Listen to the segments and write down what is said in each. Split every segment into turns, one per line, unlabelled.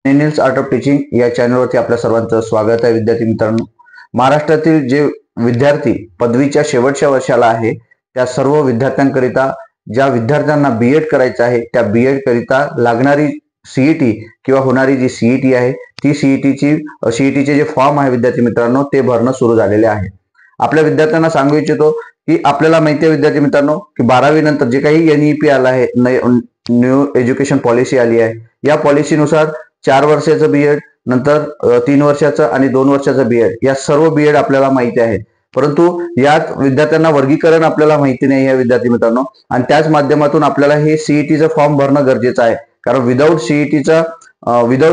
नेनिल्स art of teaching या चॅनलवरती आपल्या सर्वांचं स्वागत आहे. विद्यार्थी मित्रांनो, महाराष्ट्रातील जे विद्यार्थी पदवीच्या शेवटच्या वर्षाला आहे त्या सर्व विद्यार्थ्यांकरिता, ज्या विद्यार्थ्यांना बीएड करायचं आहे त्या बीएड करिता लागणारी सीईटी किंवा होणारी जी सीईटी आहे ती सीईटीचे जे फॉर्म आहे विद्यार्थी मित्रांनो ते भरणं सुरू झालेले आहे. आपल्या विद्यार्थ्यांना सांगू इच्छितो की आपल्याला माहिती आहे विद्यार्थी मित्रांनो की 12वी नंतर जे काही एनईपी आला आहे, न्यू एज्युकेशन पॉलिसी आली आहे, या पॉलिसीनुसार 4 वर्षाचं बीएड, नंतर 3 वर्षाचं आणि 2 वर्षाचं बीएड, या सर्व बीएड आपल्याला माहिती आहे. परंतु यात विद्यार्थ्यांना वर्गीकरण आपल्याला माहिती नाही आहे विद्यार्थी मित्रांनो, आणि त्याच माध्यमातून आपल्याला हे सीईटीचं फॉर्म भरणं गरजेचं आहे. कारण विदाऊट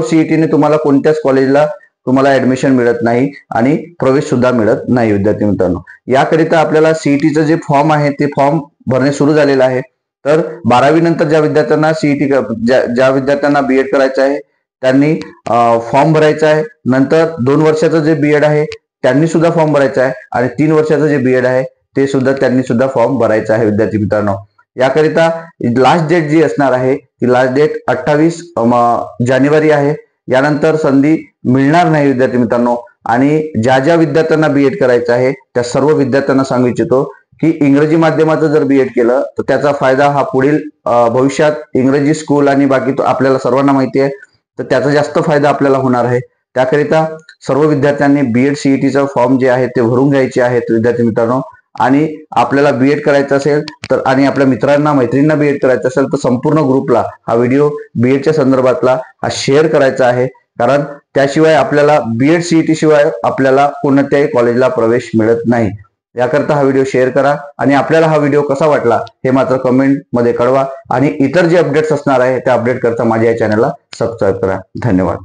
सीईटीने तुम्हाला कोणत्याच कॉलेजला तुम्हाला ऍडमिशन मिळत नाही आणि प्रवेश सुद्धा मिळत नाही विद्यार्थी मित्रांनो. याकरिता आपल्याला सीईटीचं जे फॉर्म आहे ते फॉर्म भरणे सुरू झालेलं आहे. तर 12वी नंतर ज्या विद्यार्थ्यांना सीईटी ज्या विद्यार्थ्यांना बीएड करायचं आहे त्यांनी फॉर्म भरायचा आहे. नंतर 2 वर्षाचं जे बीएड आहे त्यांनी सुद्धा फॉर्म भरायचा आहे आणि 3 वर्षाचं जे बीएड आहे ते सुद्धा त्यांनी सुद्धा फॉर्म भरायचा आहे विद्यार्थी मित्रांनो. याकरिता लास्ट डेट जी असणार आहे ती लास्ट डेट 28 जानेवारी आहे. यानंतर संधी मिळणार नाही विद्यार्थी मित्रांनो. आणि ज्या विद्यार्थ्यांना बीएड करायचं आहे त्या सर्व विद्यार्थ्यांना सांगू इच्छितो की इंग्रजी माध्यमाचं जर बीएड केलं तर त्याचा फायदा हा पुढील भविष्यात इंग्रजी स्कूल आणि बाकी तो आपल्याला सर्वांना माहिती आहे, तर त्याचा जास्त फायदा आपल्याला होणार आहे. त्याकरिता सर्व विद्यार्थ्यांनी बीएड सीईटीचा फॉर्म जे आहे ते भरून घ्यायचे आहेत विद्यार्थी मित्रांनो. आणि आपल्याला बीएड करायचं असेल तर आणि आपल्या मित्रांना मैत्रिणींना बीएड करायचं असेल तर संपूर्ण ग्रुपला हा व्हिडिओ बीएडच्या संदर्भातला हा शेअर करायचा आहे. कारण त्याशिवाय आपल्याला बीएड सीईटी शिवाय आपल्याला कोणत्याही कॉलेजला प्रवेश मिळत नाही. याकरता हा व्हिडिओ शेअर करा आणि आपल्याला हा व्हिडिओ कसा वाटला हे मात्र कमेंट मध्ये कळवा. आणि इतर जे अपडेट्स असणार आहे त्या अपडेट करता माझ्या या चॅनलला सबस्क्राईब करा. धन्यवाद.